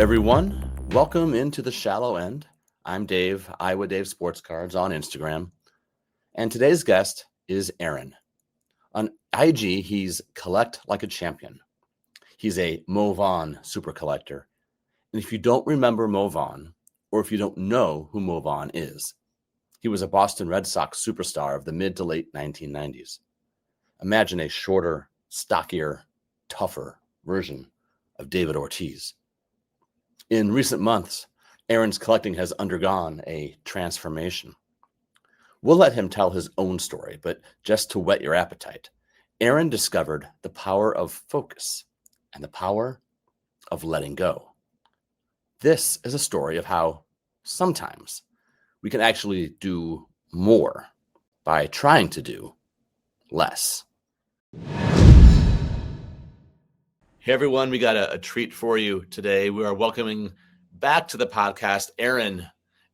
everyone. Welcome into the shallow end. I'm Dave, Iowa Dave Sports Cards on Instagram. And today's guest is Aaron. On IG, he's Collect Like a Champion. He's a Mo Vaughn super collector. And if you don't remember Mo Vaughn, or if you don't know who Mo Vaughn is, he was a Boston Red Sox superstar of the mid to late 1990s. Imagine a shorter, stockier, tougher version of David Ortiz. In recent months, Aaron's collecting has undergone a transformation. We'll let him tell his own story, but just to whet your appetite, Aaron discovered the power of focus and the power of letting go. This is a story of how sometimes we can actually do more by trying to do less. Hey everyone, we got a treat for you today. We are welcoming back to the podcast Aaron.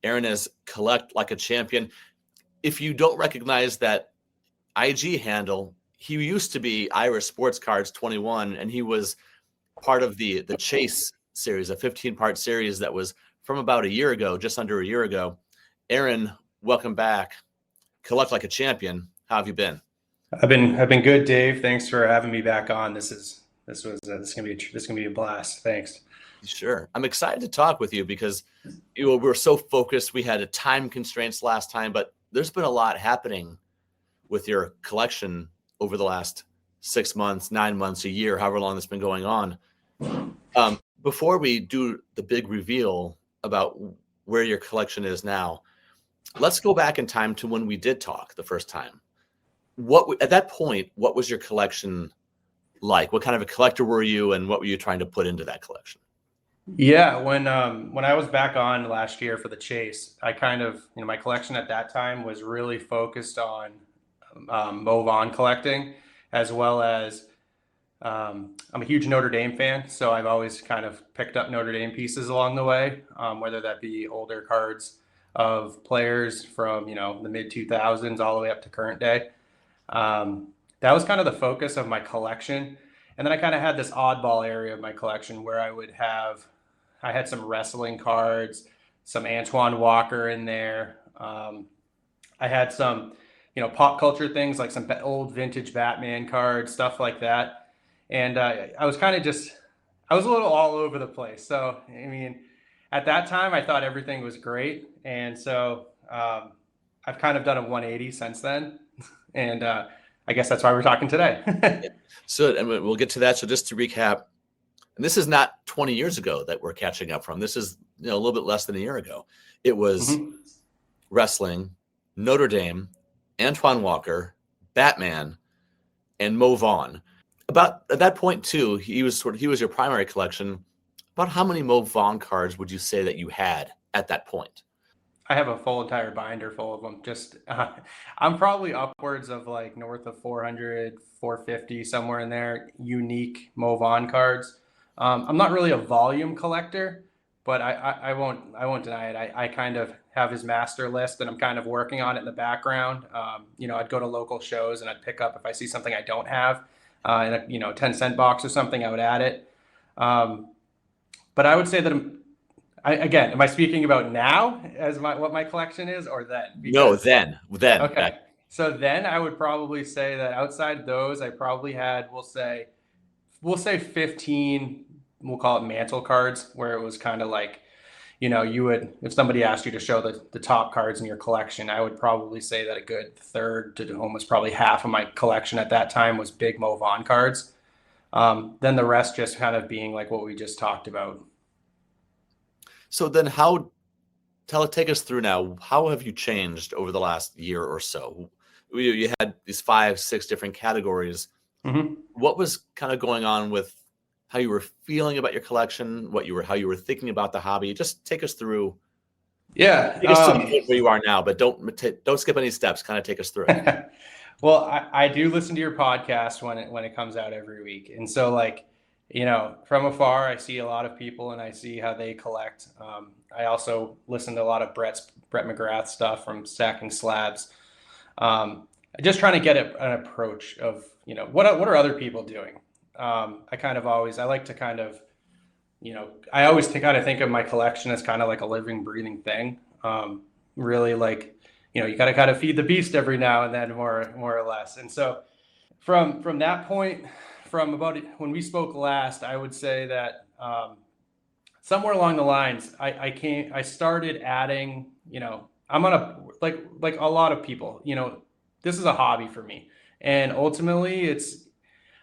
Aaron is Collect Like a Champion. If you don't recognize that IG handle, he used to be Irish Sports Cards 21, and he was part of the Chase series, a 15-part series that was from about a year ago, just under a year ago. Aaron, welcome back. Collect Like a Champion. How have you been? I've been good, Dave. Thanks for having me back on. This is gonna be a blast. Thanks. Sure. I'm excited to talk with you because we're so focused. We had a time constraints last time, but there's been a lot happening with your collection over the last 6 months, 9 months, a year, however long it's been going on. Before we do the big reveal about where your collection is now, let's go back in time to when we did talk the first time. At that point, what was your collection like? What kind of a collector were you, and what were you trying to put into that collection? Yeah, when I was back on last year for the Chase, I kind of, my collection at that time was really focused on Mo Vaughn collecting, as well as I'm a huge Notre Dame fan, so I've always kind of picked up Notre Dame pieces along the way, whether that be older cards of players from, the mid 2000s all the way up to current day. That was kind of the focus of my collection. And then I kind of had this oddball area of my collection where I had some wrestling cards, some Antoine Walker in there. I had some, pop culture things like some old vintage Batman cards, stuff like that. And I was a little all over the place. So, at that time, I thought everything was great. And so I've kind of done a 180 since then. And I guess that's why we're talking today. So, and we'll get to that. So just to recap, and this is not 20 years ago that we're catching up from. This is a little bit less than a year ago. It was wrestling, Notre Dame, Antoine Walker, Batman, and Mo Vaughn. About at that point too, he was your primary collection. About how many Mo Vaughn cards would you say that you had at that point? I have a full entire binder full of them. I'm probably upwards of like north of 400, 450, somewhere in there, unique Mo Vaughn cards. I'm not really a volume collector, but I won't deny it. I kind of have his master list, and I'm kind of working on it in the background. I'd go to local shows and I'd pick up if I see something I don't have in a 10-cent box or something, I would add it. But I would say that am I speaking about now as what my collection is, or then? No, then. Okay. So then I would probably say that outside those, I probably had, we'll say 15, we'll call it mantle cards, where it was kind of like, you would, if somebody asked you to show the top cards in your collection, I would probably say that a good third to almost probably half of my collection at that time was big Mo Vaughn cards. Then the rest just kind of being like what we just talked about. So then take us through now. How have you changed over the last year or so? You had these 5-6 different categories. Mm-hmm. What was kind of going on with how you were feeling about your collection, how you were thinking about the hobby? Just take us through. Yeah. Take us to the point where you are now, but don't skip any steps. Kind of take us through it. Well, I do listen to your podcast when it comes out every week. And so from afar, I see a lot of people and I see how they collect. I also listen to a lot of Brett McGrath stuff from Stacking Slabs. Just trying to get an approach of, what are other people doing? I like to kind of I always kind of think of my collection as kind of like a living, breathing thing. Really, like, you got to kind of feed the beast every now and then, more or less. And so from that point, from about when we spoke last, I would say that somewhere along the lines, I started adding, I'm on a like a lot of people, this is a hobby for me, and ultimately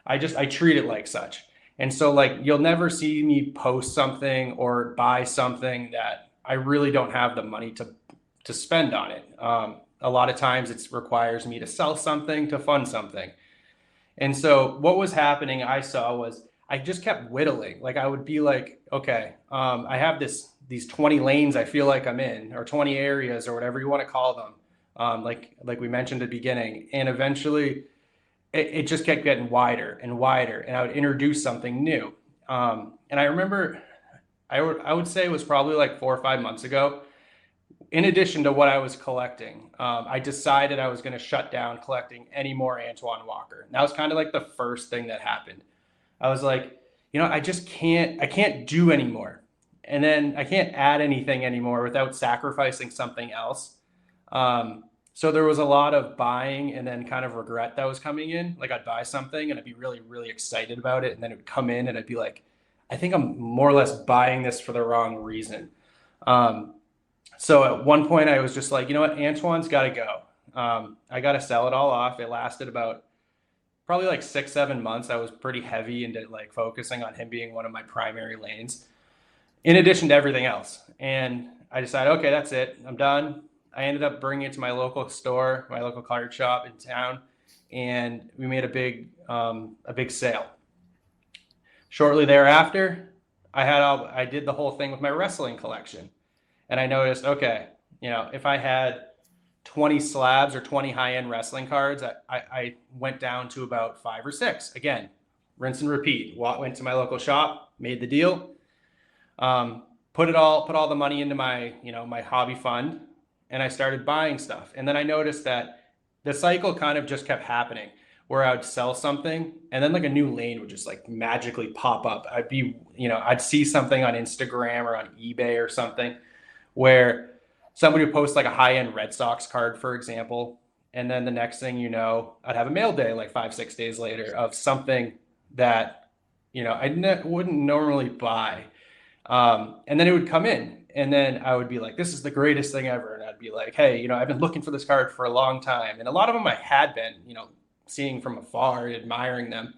I treat it like such. And so, like, you'll never see me post something or buy something that I really don't have the money to spend on it. A lot of times it requires me to sell something to fund something. And so what was happening, I saw, was I just kept whittling. Like, I would be like, okay, I have these 20 lanes I feel like I'm in, or 20 areas, or whatever you want to call them. Like we mentioned at the beginning. And eventually it just kept getting wider and wider, and I would introduce something new. And I remember I would say it was probably like 4 or 5 months ago. In addition to what I was collecting, I decided I was going to shut down collecting any more Antoine Walker. And that was kind of like the first thing that happened. I was like, I can't do anymore. And then I can't add anything anymore without sacrificing something else. So there was a lot of buying and then kind of regret that was coming in. Like, I'd buy something and I'd be really, really excited about it. And then it would come in and I'd be like, I think I'm more or less buying this for the wrong reason. Um, so at one point I was just like, you know what, Antoine's got to go. I got to sell it all off. It lasted about probably like 6, 7 months. I was pretty heavy into like focusing on him being one of my primary lanes, in addition to everything else. And I decided, okay, that's it. I'm done. I ended up bringing it to my local store, my local card shop in town, and we made a big sale. Shortly thereafter, I did the whole thing with my wrestling collection, and I noticed, okay, if I had 20 slabs or 20 high-end wrestling cards, I went down to about 5 or 6. Again, rinse and repeat. Went to my local shop, made the deal, put all the money into my hobby fund, and I started buying stuff. And then I noticed that the cycle kind of just kept happening, where I would sell something and then like a new lane would just like magically pop up. I'd see something on Instagram or on eBay or something where somebody would post like a high-end Red Sox card, for example. And then the next thing you know, I'd have a mail day like 5, 6 days later of something that, wouldn't normally buy. And then it would come in, and then I would be like, this is the greatest thing ever. And I'd be like, hey, I've been looking for this card for a long time. And a lot of them I had been, seeing from afar, admiring them.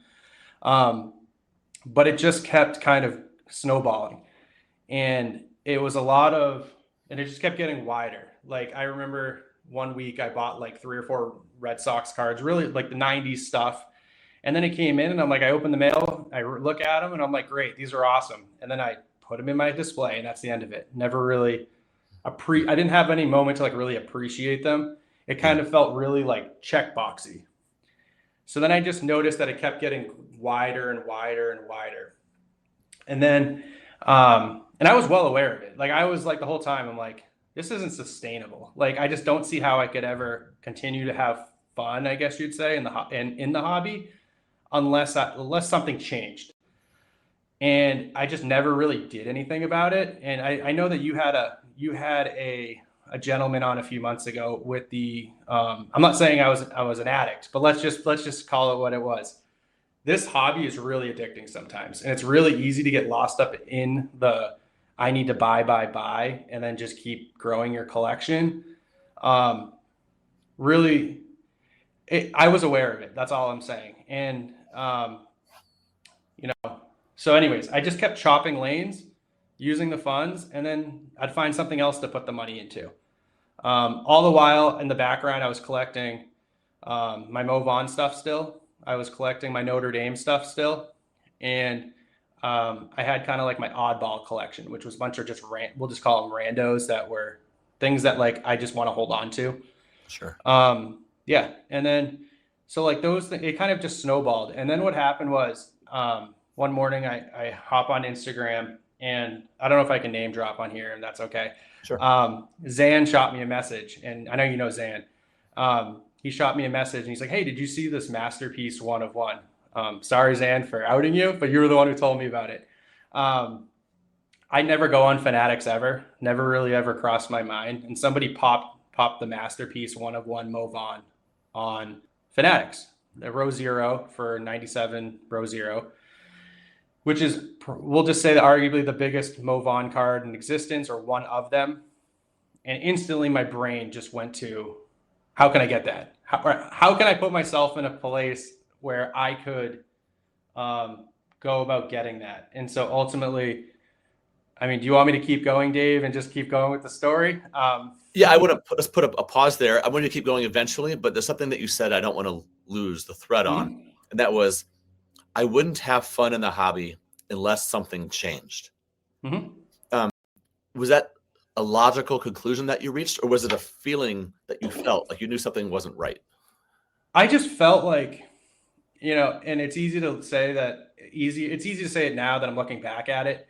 But it just kept kind of snowballing. And and it just kept getting wider. Like, I remember one week I bought like 3 or 4 Red Sox cards, really like the 90s stuff. And then it came in and I'm like, I open the mail, I look at them and I'm like, great, these are awesome. And then I put them in my display and that's the end of it. Never really I didn't have any moment to like really appreciate them. It kind of felt really like checkboxy. So then I just noticed that it kept getting wider and wider and wider. And then, and I was well aware of it. Like, I was like the whole time, I'm like, this isn't sustainable. Like, I just don't see how I could ever continue to have fun, I guess you'd say, in the hobby, unless something changed. And I just never really did anything about it. And I know that you had a gentleman on a few months ago with the I'm not saying I was an addict, but let's just call it what it was. This hobby is really addicting sometimes, and it's really easy to get lost up in the I need to buy, and then just keep growing your collection. Um, Really, I was aware of it. That's all I'm saying. And you know, so anyways, I just kept chopping lanes, using the funds, and then I'd find something else to put the money into. All the while in the background, I was collecting my Mo Vaughn stuff still. I was collecting my Notre Dame stuff still. And I had kind of like my oddball collection, which was a bunch of just we'll just call them randos that were things that like I just want to hold on to. Sure. Yeah. And then, so like those things, it kind of just snowballed. And then what happened was one morning I hop on Instagram, and I don't know if I can name drop on here, and that's okay. Sure. Zan shot me a message, and I know you know Zan. He shot me a message and he's like, hey, did you see this masterpiece 1 of 1? Sorry, Zan, for outing you, but you were the one who told me about it. I never go on Fanatics ever. Never really ever crossed my mind. And somebody popped the Masterpiece one of one Move on Fanatics, the row zero for 97 row zero, which is, we'll just say that arguably the biggest Move card in existence, or one of them. And instantly my brain just went to, how can I get that? How can I put myself in a place where I could go about getting that? And so ultimately, I mean, do you want me to keep going, Dave, and just keep going with the story? Yeah, I want to let's put a pause there. I want to keep going eventually, but there's something that you said I don't want to lose the thread on, and that was, I wouldn't have fun in the hobby unless something changed. Was that a logical conclusion that you reached, or was it a feeling that you felt like you knew something wasn't right? I just felt like, and it's easy to say that it's easy to say it now that I'm looking back at it.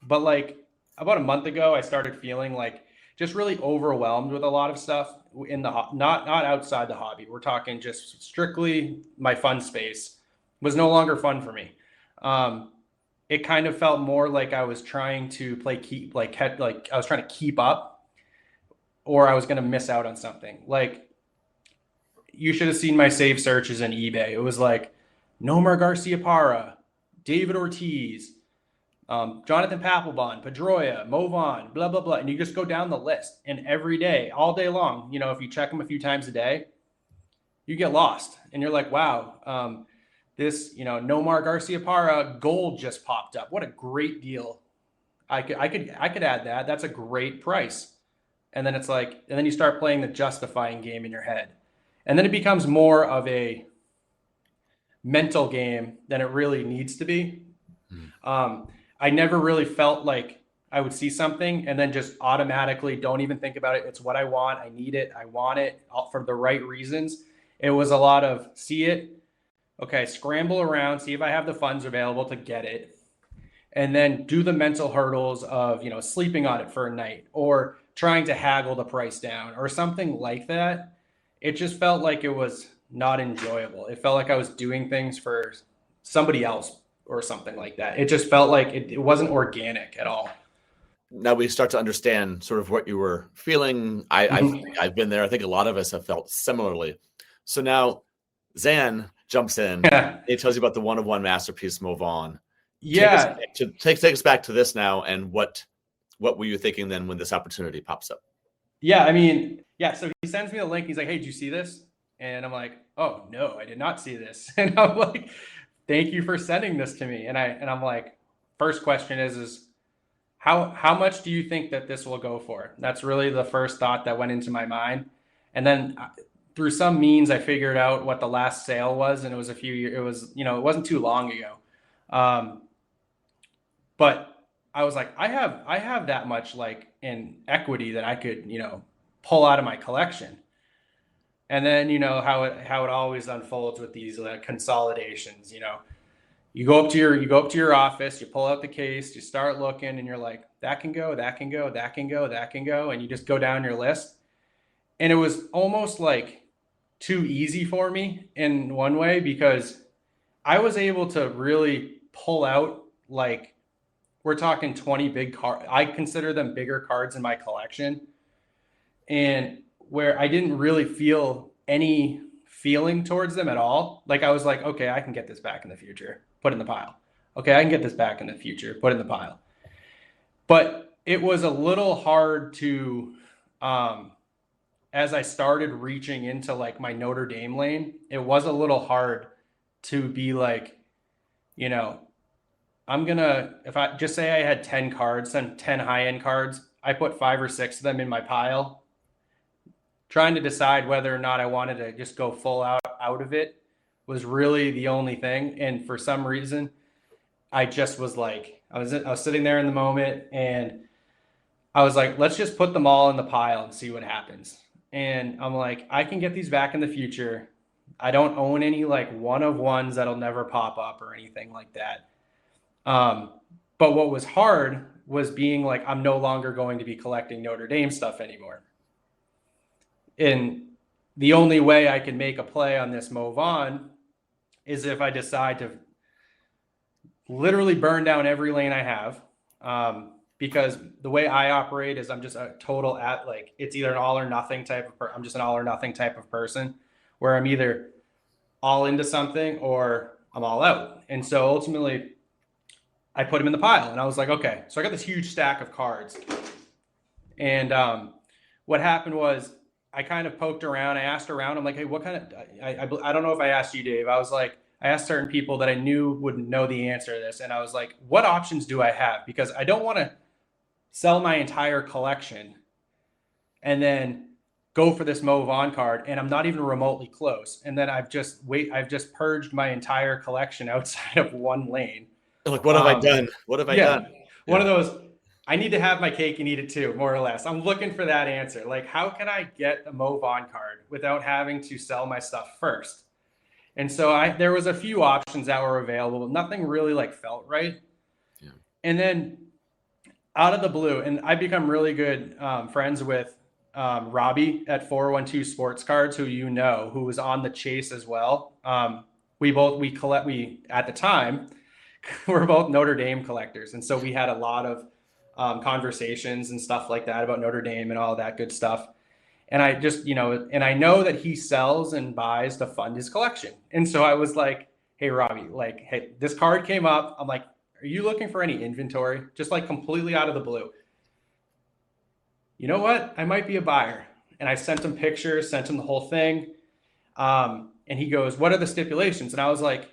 But like about a month ago, I started feeling like just really overwhelmed with a lot of stuff in the not outside the hobby. We're talking just strictly my fun space was no longer fun for me. It kind of felt more like I was trying to like I was trying to keep up, or I was going to miss out on something. Like, you should have seen my save searches in eBay. It was like Nomar Garciaparra, David Ortiz, Jonathan Papelbon, Pedroia, Movan, blah, blah, blah. And you just go down the list. And every day, all day long, if you check them a few times a day, you get lost. And you're like, wow, this, Nomar Garciaparra gold just popped up. What a great deal. I could add that. That's a great price. And then it's like, and then you start playing the justifying game in your head. And then it becomes more of a mental game than it really needs to be. I never really felt like I would see something and then just automatically don't even think about it. It's what I want. I need it. I want it for the right reasons. It was a lot of see it. Okay, scramble around, see if I have the funds available to get it. And then do the mental hurdles of, sleeping on it for a night or trying to haggle the price down or something like that. It just felt like it was not enjoyable. It felt like I was doing things for somebody else or something like that. It just felt like it wasn't organic at all. Now we start to understand sort of what you were feeling. I've been there. I think a lot of us have felt similarly. So now Zan jumps in. Yeah. He tells you about the one of one Masterpiece Move On. Yeah. Take us back to this now. And what were you thinking then when this opportunity pops up? Yeah, I mean, yeah. So he sends me a link. He's like, "Hey, did you see this?" And I'm like, "Oh no, I did not see this." And I'm like, "Thank you for sending this to me." And I'm like, first question is how much do you think that this will go for? That's really the first thought that went into my mind. And then through some means, I figured out what the last sale was, and it was a few years. It was, it wasn't too long ago. But I was like, I have that much like in equity that I could, pull out of my collection. And then, how it always unfolds with these consolidations, you go up to your office, you pull out the case, you start looking, and you're like, that can go, that can go, that can go, that can go. And you just go down your list. And it was almost like too easy for me in one way, because I was able to really pull out, like, we're talking 20 big cards. I consider them bigger cards in my collection. And where I didn't really feel any feeling towards them at all. Like, I was like, okay, I can get this back in the future, put it in the pile. Okay, I can get this back in the future, put it in the pile. But it was a little hard to, as I started reaching into like my Notre Dame lane, it was a little hard to be like, if I just say I had 10 cards and 10 high-end cards, I put 5 or 6 of them in my pile, trying to decide whether or not I wanted to just go full out of it was really the only thing. And for some reason, I just was like, I was sitting there in the moment, and I was like, let's just put them all in the pile and see what happens. And I'm like, I can get these back in the future. I don't own any like one of ones that'll never pop up or anything like that. But what was hard was being like, I'm no longer going to be collecting Notre Dame stuff anymore. And the only way I can make a play on this Move On is if I decide to literally burn down every lane I have, because the way I operate is I'm just a total it's either an all or nothing type of I'm just an all or nothing type of person where I'm either all into something or I'm all out. And so ultimately I put them in the pile and I was like, okay, so I got this huge stack of cards. And what happened was I kind of poked around. I asked around. I'm like, hey, what kind of, I don't know if I asked you, Dave. I was like, I asked certain people that I knew would know the answer to this. And I was like, what options do I have? Because I don't want to sell my entire collection and then go for this Mo Vaughn card. And I'm not even remotely close. And then I've just purged my entire collection outside of one lane. Like, what have I done? What have I done? One of those, I need to have my cake and eat it too, more or less. I'm looking for that answer. Like, how can I get a Mo Vaughn card without having to sell my stuff first? And so there was a few options that were available, but nothing really like felt right. Yeah. And then out of the blue, and I become really good friends with Robbie at 412 Sports Cards, who who was on the Chase as well. We at the time, we're both Notre Dame collectors. And so we had a lot of conversations and stuff like that about Notre Dame and all that good stuff. And I just, and I know that he sells and buys to fund his collection. And so I was like, hey, Robbie, like, hey, this card came up. I'm like, are you looking for any inventory? Just like completely out of the blue. You know what? I might be a buyer. And I sent him pictures, sent him the whole thing. And he goes, what are the stipulations? And I was like,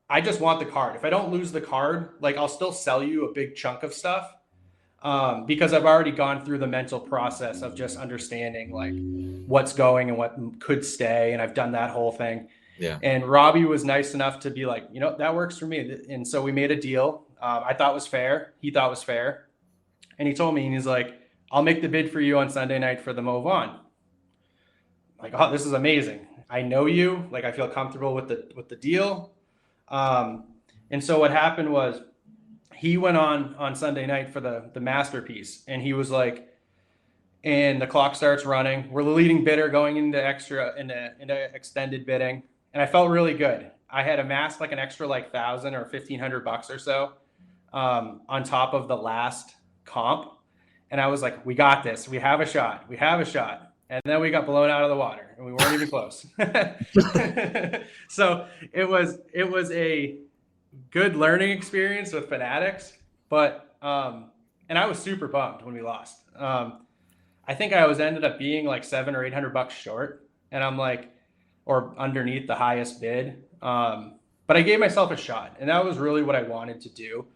I just want the card. If I don't lose the card, like I'll still sell you a big chunk of stuff. Because I've already gone through the mental process of just understanding like what's going and what could stay. And I've done that whole thing. Yeah. And Robbie was nice enough to be like, that works for me. And so we made a deal. I thought was fair. He thought was fair. And he told me, and he's like, I'll make the bid for you on Sunday night for the Mo Vaughn. Like, oh, this is amazing. I know you, like, I feel comfortable with the deal. And so what happened was, he went on Sunday night for the masterpiece, and he was like, and the clock starts running. We're the leading bidder going into extended bidding, and I felt really good. I had amassed like an extra like $1,000 or $1,500 or so on top of the last comp, and I was like, we got this. We have a shot. We have a shot. And then we got blown out of the water, and we weren't even close. So it was a good learning experience with Fanatics, but and I was super bummed when we lost. I think I ended up being like $700 or $800 short, and I'm like, or underneath the highest bid. But I gave myself a shot, and that was really what I wanted to do,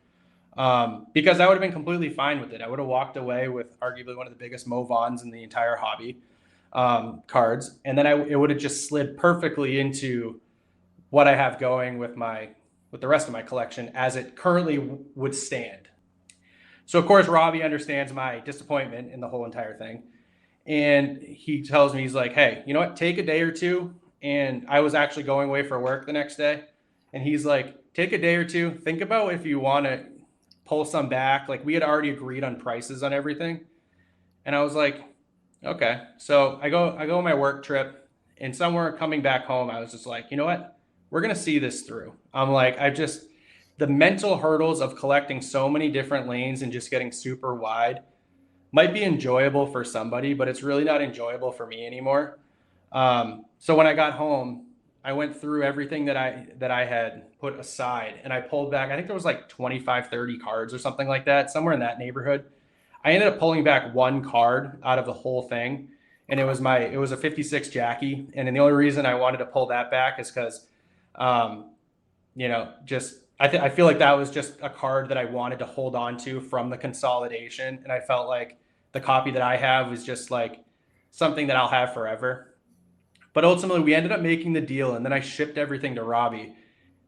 because I would have been completely fine with it. I would have walked away with arguably one of the biggest Mo Vaughns in the entire hobby, cards, and then it would have just slid perfectly into what I have going with the rest of my collection as it currently would stand. So of course, Robbie understands my disappointment in the whole entire thing. And he tells me, he's like, hey, you know what? Take a day or two. And I was actually going away for work the next day. And he's like, take a day or two. Think about if you want to pull some back. Like, we had already agreed on prices on everything. And I was like, okay. So I go on my work trip, and somewhere coming back home, I was just like, you know what? We're going to see this through. I'm like, the mental hurdles of collecting so many different lanes and just getting super wide might be enjoyable for somebody, but it's really not enjoyable for me anymore. So when I got home, I went through everything that I had put aside, and I pulled back. I think there was like 25, 30 cards or something like that, somewhere in that neighborhood. I ended up pulling back one card out of the whole thing. And it was a 56 Jackie. And then the only reason I wanted to pull that back is because, I feel like that was just a card that I wanted to hold on to from the consolidation. And I felt like the copy that I have was just like something that I'll have forever. But ultimately we ended up making the deal, and then I shipped everything to Robbie.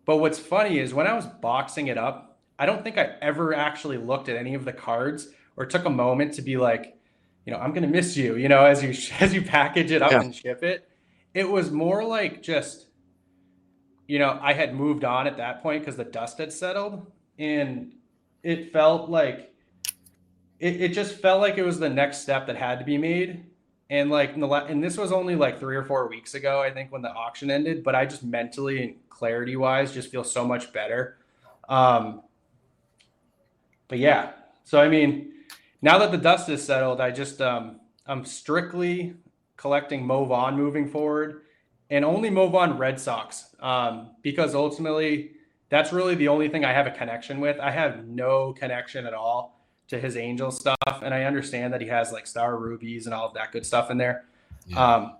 But what's funny is when I was boxing it up, I don't think I ever actually looked at any of the cards or took a moment to be like, I'm going to miss you, as you package it up and ship it. It was more like just, I had moved on at that point because the dust had settled, and it felt like it just felt like it was the next step that had to be made. And like and this was only like 3 or 4 weeks ago, I think, when the auction ended, but I just mentally and clarity wise just feel so much better. But yeah, So, I mean, now that the dust is settled, I'm strictly collecting Mo Vaughn moving forward, and only Mo Vaughn Red Sox, because ultimately that's really the only thing I have a connection with. I have no connection at all to his Angel stuff, and I understand that he has like Star Rubies and all of that good stuff in there, Yeah. um,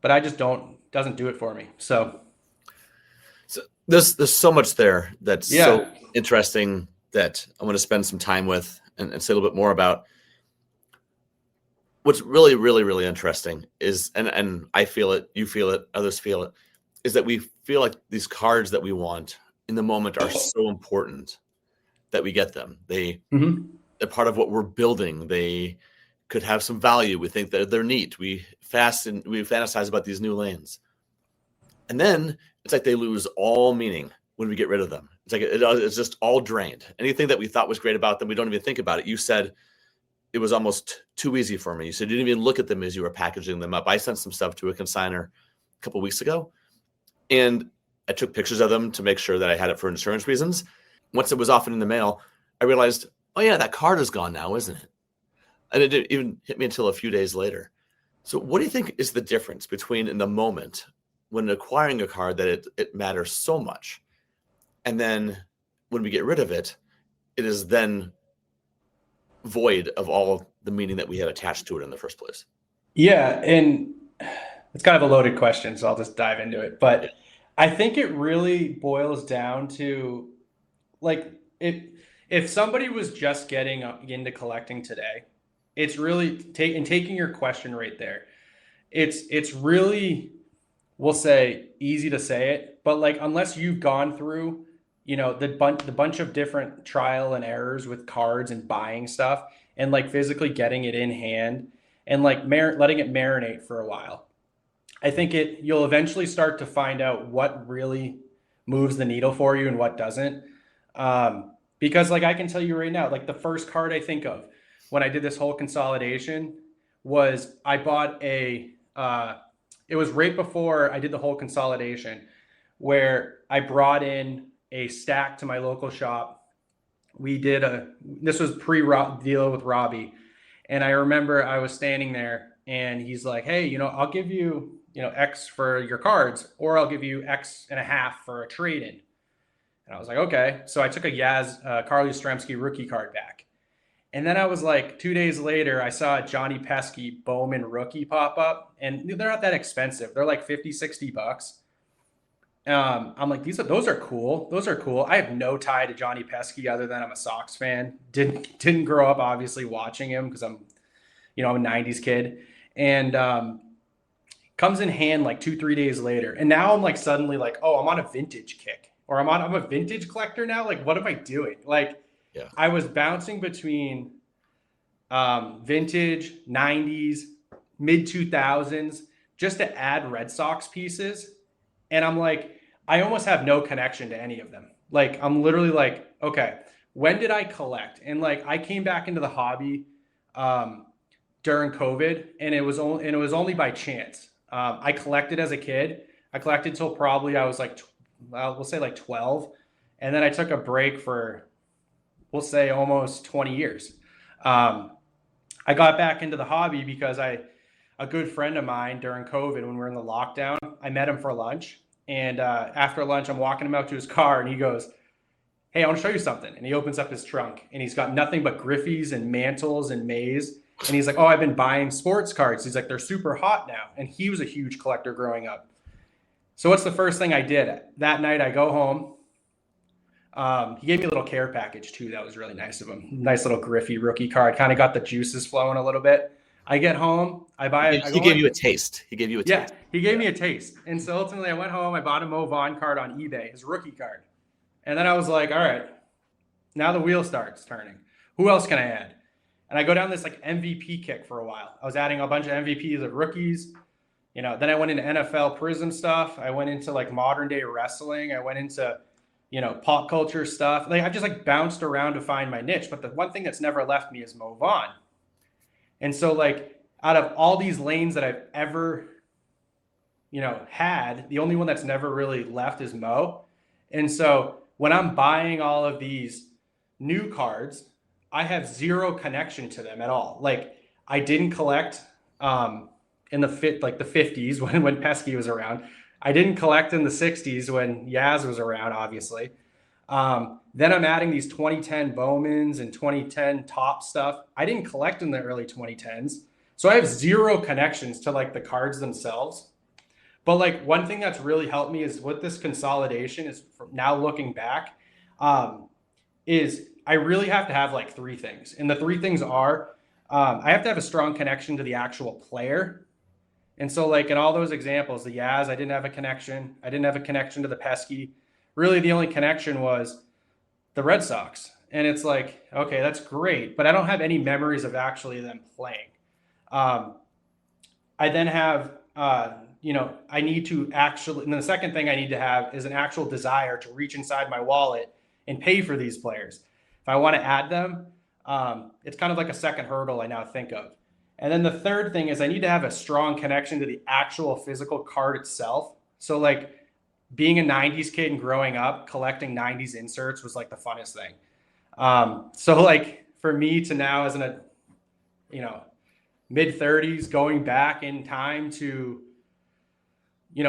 but I just don't doesn't do it for me. So So there's so much there that's yeah. so interesting that I want to spend some time with and say a little bit more about. What's really, really, really interesting is, and I feel it, you feel it, others feel it, is that we feel like these cards that we want in the moment are so important that we get them. Mhm. They're part of what we're building. They could have some value. We think that they're neat. We fantasize about these new lanes, and then it's like they lose all meaning when we get rid of them. It's like it's just all drained. Anything that we thought was great about them, we don't even think about it. You said it was almost too easy for me. You said you didn't even look at them as you were packaging them up. I sent some stuff to a consignor a couple of weeks ago, and I took pictures of them to make sure that I had it for insurance reasons. Once it was often in the mail, I realized, oh yeah, that card is gone now, isn't it? And it didn't even hit me until a few days later. So what do you think is the difference between in the moment when acquiring a card that it matters so much, and then when we get rid of it, it is then void of all the meaning that we had attached to it in the first place? Yeah, and it's kind of a loaded question, so I'll just dive into it. Yeah. But I think it really boils down to like if somebody was just getting into collecting today, it's really taking your question right there. It's really, we'll say, easy to say it, but like unless you've gone through, the bunch of different trial and errors with cards and buying stuff and like physically getting it in hand and like letting it marinate for a while. I think you'll eventually start to find out what really moves the needle for you and what doesn't. Because like I can tell you right now, like the first card I think of when I did this whole consolidation was I bought it was right before I did the whole consolidation where I brought in a stack to my local shop. This was deal with Robbie. And I remember I was standing there and he's like, hey, I'll give you, X for your cards, or I'll give you X and a half for a trade in. And I was like, okay. So I took a Carly Yastrzemski rookie card back. And then I was like, 2 days later, I saw a Johnny Pesky Bowman rookie pop up, and they're not that expensive. They're like 50, $60. I'm like, those are cool. Those are cool. I have no tie to Johnny Pesky other than I'm a Sox fan. Didn't grow up obviously watching him because I'm a '90s kid, and comes in hand like 2, 3 days later, and now I'm like suddenly like, oh, I'm on a vintage kick, or I'm a vintage collector now. Like, what am I doing? Like, Yeah. I was bouncing between vintage '90s, mid 2000s, just to add Red Sox pieces. And I'm like, I almost have no connection to any of them. Like, I'm literally like, okay, when did I collect? And like, I came back into the hobby um, during COVID, and it was only by chance. I collected as a kid. I collected till probably I was like, we'll say like 12, and then I took a break for, we'll say, almost 20 years. Um, I got back into the hobby because a good friend of mine during COVID, when we were in the lockdown, I met him for lunch. And after lunch, I'm walking him out to his car, and he goes, hey, I want to show you something. And he opens up his trunk, and he's got nothing but Griffeys and Mantles and Mays. And he's like, oh, I've been buying sports cards. He's like, they're super hot now. And he was a huge collector growing up. So what's the first thing I did? That night, I go home. He gave me a little care package too. That was really nice of him. Nice little Griffey rookie card. Kind of got the juices flowing a little bit. I get home. I He gave you a taste. He gave you a Yeah, taste. he gave me a taste. And so ultimately I went home. I bought a Mo Vaughn card on eBay, his rookie card. And then I was like, all right, now the wheel starts turning. Who else can I add? And I go down this like MVP kick for a while. I was adding a bunch of MVPs of rookies. Then I went into NFL Prism stuff. I went into like modern day wrestling. I went into pop culture stuff. Like I just like bounced around to find my niche. But the one thing that's never left me is Mo Vaughn. And so like out of all these lanes that I've ever, had, the only one that's never really left is Mo. And so when I'm buying all of these new cards, I have zero connection to them at all. Like I didn't collect in the 50s when Pesky was around. I didn't collect in the 60s when Yaz was around, obviously. Then I'm adding these 2010 Bowmans and 2010 top stuff. I didn't collect in the early 2010s. So I have zero connections to like the cards themselves. But like one thing that's really helped me is with this consolidation is from now looking back, is I really have to have like three things. And the three things are I have to have a strong connection to the actual player. And so like in all those examples, the Yaz, I didn't have a connection. I didn't have a connection to the Pesky. Really the only connection was the Red Sox. And it's like, okay, that's great, but I don't have any memories of actually them playing. I then have, I need to actually, and the second thing I need to have is an actual desire to reach inside my wallet and pay for these players. If I want to add them, it's kind of like a second hurdle I now think of. And then the third thing is I need to have a strong connection to the actual physical card itself. So like being a 90s kid and growing up, collecting 90s inserts was like the funnest thing. So like for me to now as an, mid 30s, going back in time to,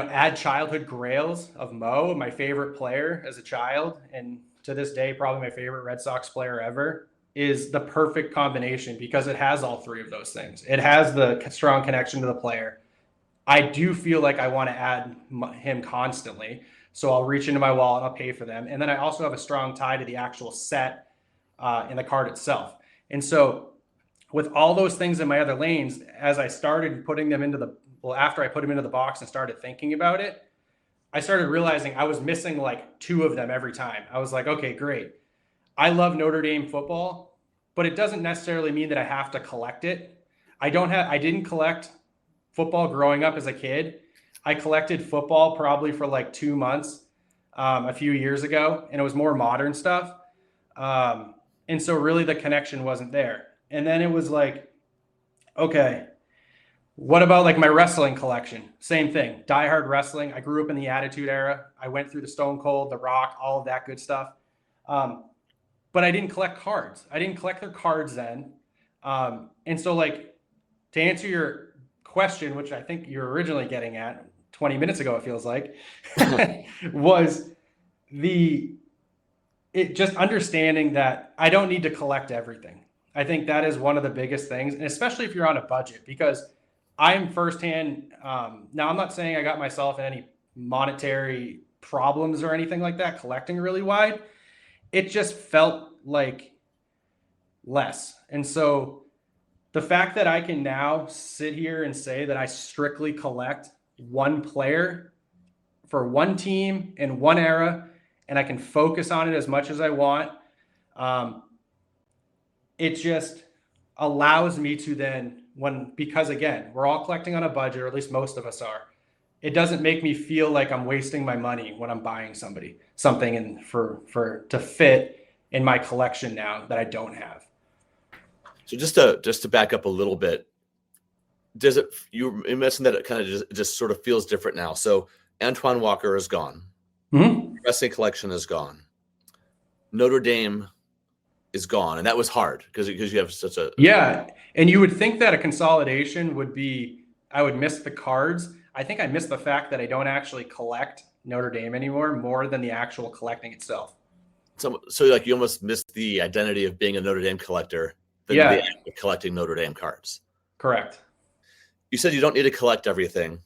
add childhood grails of Mo, my favorite player as a child, and to this day, probably my favorite Red Sox player ever, is the perfect combination because it has all three of those things. It has the strong connection to the player. I do feel like I want to add him constantly. So I'll reach into my wallet and I'll pay for them. And then I also have a strong tie to the actual set in the card itself. And so with all those things in my other lanes, as I started putting them after I put them into the box and started thinking about it, I started realizing I was missing like two of them every time. I was like, okay, great. I love Notre Dame football, but it doesn't necessarily mean that I have to collect it. I didn't collect football growing up as a kid. I collected football probably for like 2 months a few years ago, and it was more modern stuff. And so really the connection wasn't there. And then it was like, okay, what about like my wrestling collection? Same thing, diehard wrestling. I grew up in the Attitude Era. I went through the Stone Cold, the Rock, all of that good stuff. But I didn't collect cards. I didn't collect their cards then. And so like to answer your question, which I think you're originally getting at 20 minutes ago, it feels like, was just understanding that I don't need to collect everything. I think that is one of the biggest things, and especially if you're on a budget, because I'm firsthand. Now, I'm not saying I got myself in any monetary problems or anything like that, collecting really wide. It just felt like less. And so the fact that I can now sit here and say that I strictly collect one player for one team in one era, and I can focus on it as much as I want, it just allows me to then, because again, we're all collecting on a budget, or at least most of us are. It doesn't make me feel like I'm wasting my money when I'm buying something to fit in my collection now that I don't have. So just to back up a little bit, you mentioned that it kind of just sort of feels different now. So Antoine Walker is gone. Mm-hmm. Wrestling collection is gone. Notre Dame is gone, and that was hard because you have such a and you would think that a consolidation would be, I would miss the cards. I think I miss the fact that I don't actually collect Notre Dame anymore more than the actual collecting itself. So like you almost missed the identity of being a Notre Dame collector than collecting Notre Dame cards. Correct. You said you don't need to collect everything.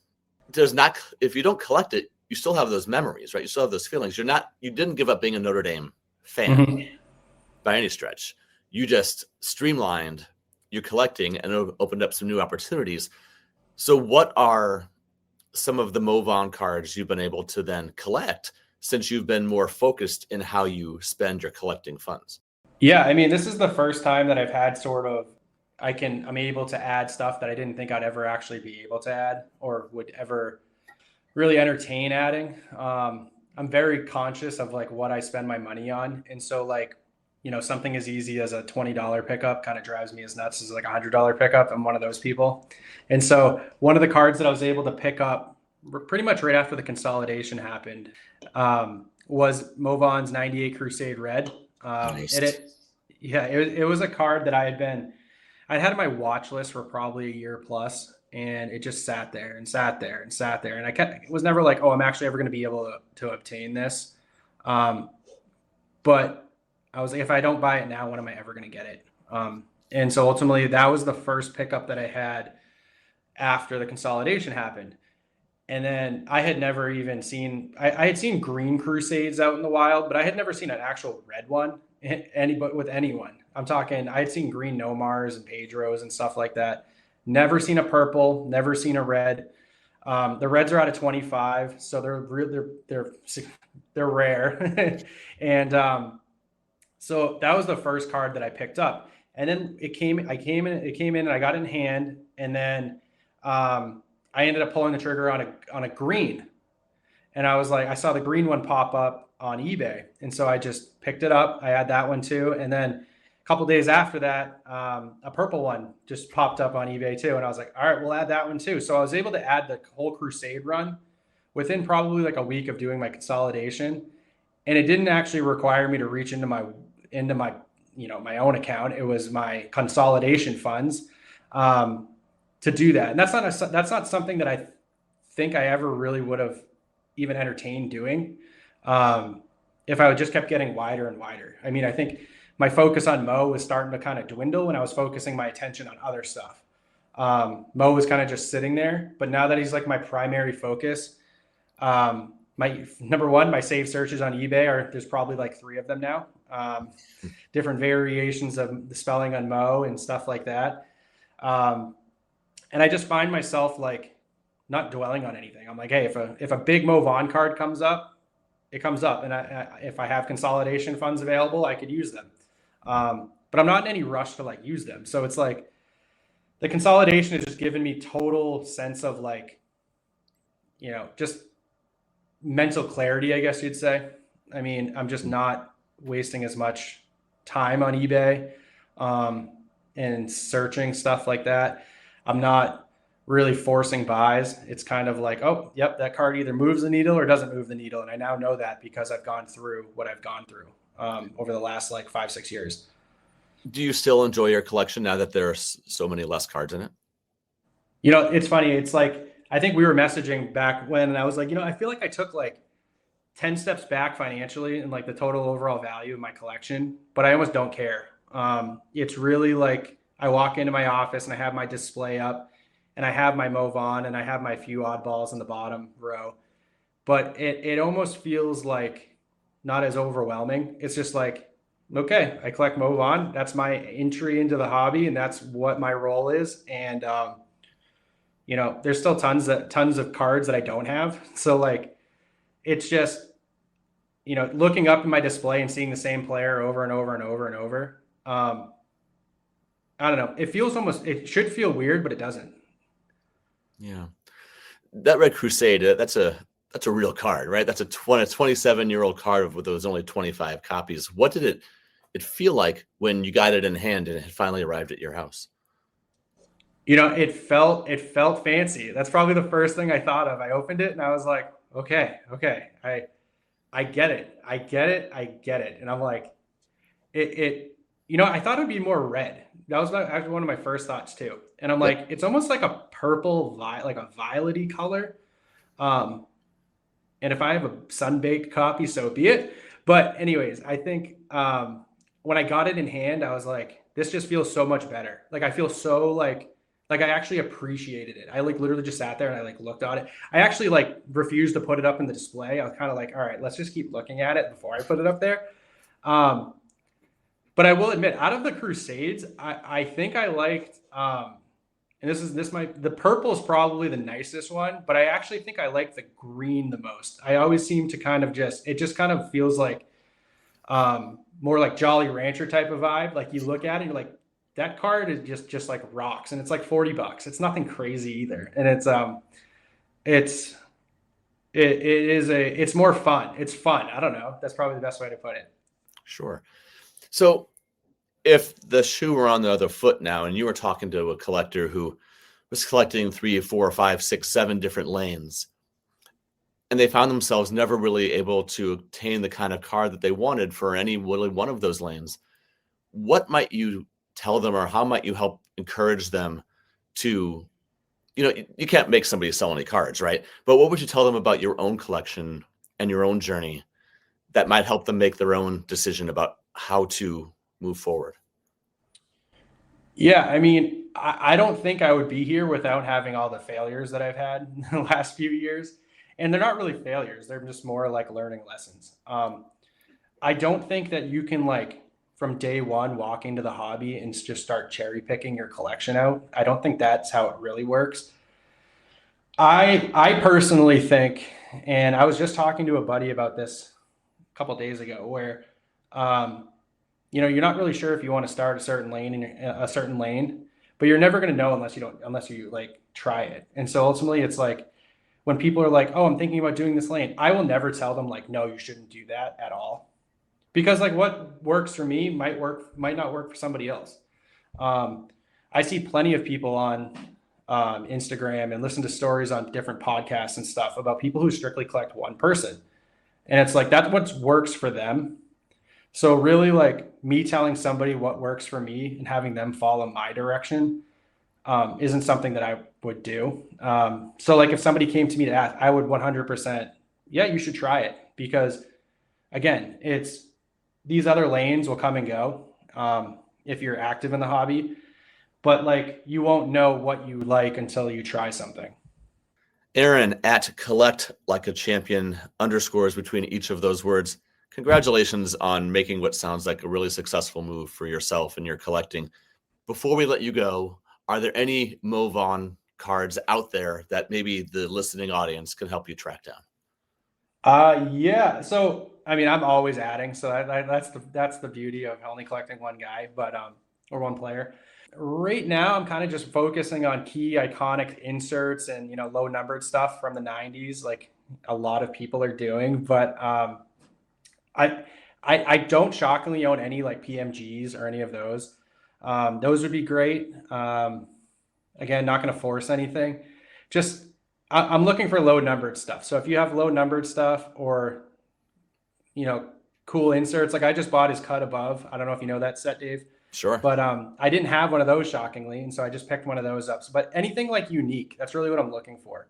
If you don't collect it, you still have those memories, right? You still have those feelings. You didn't give up being a Notre Dame fan by any stretch. You just streamlined your collecting and opened up some new opportunities. So what are some of the MoVon cards you've been able to then collect since you've been more focused in how you spend your collecting funds? Yeah, I mean, this is the first time that I've had I'm able to add stuff that I didn't think I'd ever actually be able to add or would ever really entertain adding. I'm very conscious of like what I spend my money on. And so like, something as easy as a $20 pickup kind of drives me as nuts as like a $100 pickup. I'm one of those people. And so one of the cards that I was able to pick up pretty much right after the consolidation happened was MoVon's 98 Crusade Red. Nice. Yeah, it was a card that I'd had on my watch list for probably a year plus, and it just sat there and sat there and sat there. And it was never like, oh, I'm actually ever going to be able to obtain this. Um, but I was like, if I don't buy it now, when am I ever going to get it? And so ultimately, that was the first pickup that I had after the consolidation happened. And then I had never even seen, I had seen green Crusades out in the wild, but I had never seen an actual red one but with anyone. I'm talking, I had seen green Nomars and Pedros and stuff like that. Never seen a purple, never seen a red. The reds are out of 25, so they're rare. And so that was the first card that I picked up. And then it came in and I got it in hand. And then I ended up pulling the trigger on a green. And I was like, I saw the green one pop up on eBay. And so I just picked it up. I had that one too. And then a couple days after that, a purple one just popped up on eBay too. And I was like, all right, we'll add that one too. So I was able to add the whole Crusade run within probably like a week of doing my consolidation. And it didn't actually require me to reach into my my own account. It was my consolidation funds to do that. And that's not something that I think I ever really would have even entertained doing if I would just kept getting wider and wider. I mean, I think my focus on Mo was starting to kind of dwindle when I was focusing my attention on other stuff. Mo was kind of just sitting there, but now that he's like my primary focus, my number one, my saved searches on eBay there's probably like 3 of them now. Different variations of the spelling on Mo and stuff like that. And I just find myself like not dwelling on anything. I'm like, hey, if a big Mo Vaughn card comes up, it comes up. And if I have consolidation funds available, I could use them. But I'm not in any rush to like use them. So it's like the consolidation has just given me total sense of like, just mental clarity, I guess you'd say. I mean, I'm just not wasting as much time on eBay and searching stuff like that. I'm not really forcing buys. It's kind of like, oh, yep, that card either moves the needle or doesn't move the needle. And I now know that because I've gone through what I've gone through over the last like 5-6 years. Do you still enjoy your collection now that there are so many less cards in it? It's funny. It's like, I think we were messaging back when, and I was like, I feel like I took like 10 steps back financially and like the total overall value of my collection, but I almost don't care. It's really like I walk into my office and I have my display up and I have my Mo Vaughn and I have my few oddballs in the bottom row, but it almost feels like not as overwhelming. It's just like, okay, I collect Mo Vaughn. That's my entry into the hobby and that's what my role is. And, there's still tons of cards that I don't have. So like, it's just, looking up in my display and seeing the same player over and over and over and over. I don't know. It should feel weird, but it doesn't. Yeah. That Red Crusade, that's a real card, right? That's a 27-year-old card with those only 25 copies. What did it feel like when you got it in hand and it had finally arrived at your house? It felt fancy. That's probably the first thing I thought of. I opened it and I was like, okay. I get it. I get it. And I'm like, I thought it'd be more red. That was actually one of my first thoughts too. And I'm like, it's almost like a purple, like a violety color. And if I have a sun-baked copy, so be it. But anyways, I think when I got it in hand, I was like, this just feels so much better. Like I feel so like I actually appreciated it. I like literally just sat there and I like looked at it. I actually like refused to put it up in the display. I was kind of like, all right, let's just keep looking at it before I put it up there. But I will admit, out of the Crusades, I think I liked, and the purple is probably the nicest one, but I actually think I like the green the most. I always seem to kind of it just kind of feels like more like Jolly Rancher type of vibe. Like you look at it, you're like, that card is just like rocks, and it's like $40. It's nothing crazy either, and it's more fun. It's fun. I don't know. That's probably the best way to put it. Sure. So if the shoe were on the other foot now, and you were talking to a collector who was collecting 3, 4, 5, 6, 7 different lanes, and they found themselves never really able to obtain the kind of card that they wanted for any one of those lanes, what might you tell them, or how might you help encourage them to, you can't make somebody sell any cards, right? But what would you tell them about your own collection and your own journey that might help them make their own decision about how to move forward? Yeah, I mean, I don't think I would be here without having all the failures that I've had in the last few years. And they're not really failures, they're just more like learning lessons. I don't think that you can, like, from day one walk into the hobby and just start cherry picking your collection out. I don't think that's how it really works. I personally think, and I was just talking to a buddy about this a couple days ago, where um, you're not really sure if you want to start a certain lane in a certain lane, but you're never going to know unless you like try it. And so ultimately, it's like when people are like, "Oh, I'm thinking about doing this lane," I will never tell them like, "No, you shouldn't do that at all," because like what works for me might not work for somebody else. Um, I see plenty of people on Instagram and listen to stories on different podcasts and stuff about people who strictly collect one person, and it's like that's what works for them. So really, like me telling somebody what works for me and having them follow my direction isn't something that I would do. So like if somebody came to me to ask, I would 100%, yeah, you should try it, because again, it's these other lanes will come and go if you're active in the hobby, but like you won't know what you like until you try something. Aaron at collect like a champion underscores between each of those words. Congratulations on making what sounds like a really successful move for yourself and your collecting. Before we let you go, are there any Move On cards out there that maybe the listening audience can help you track down? Yeah. So I mean, I'm always adding, so that's the beauty of only collecting one guy, but or one player. Right now, I'm kind of just focusing on key iconic inserts and low numbered stuff from the '90s, like a lot of people are doing. But I I don't shockingly own any like PMGs or any of those. Those would be great. Again, not going to force anything. Just I'm looking for low numbered stuff. So if you have low numbered stuff or you know cool inserts, like I just bought his cut above. I don't know if you know that set, Dave. Sure. But I didn't have one of those shockingly, and so I just picked one of those up. But anything like unique, that's really what I'm looking for.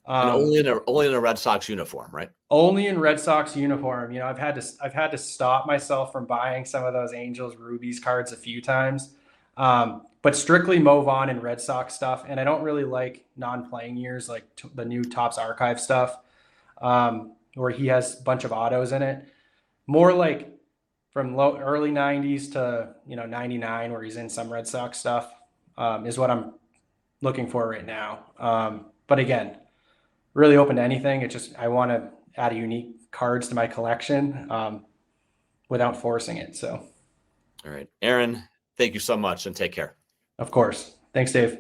And Um, only in a Red Sox uniform, right? Only in Red Sox uniform. I've had to stop myself from buying some of those Angels Rubies cards a few times, but strictly Mo Vaughn and Red Sox stuff. And I don't really like non-playing years like the new Topps Archive stuff, where he has a bunch of autos in it. More like from early '90s to '99, where he's in some Red Sox stuff, is what I'm looking for right now. But again, really open to anything. It's just I want to add unique cards to my collection without forcing it. So, All right. Aaron, thank you so much and take care. of course. Thanks, Dave.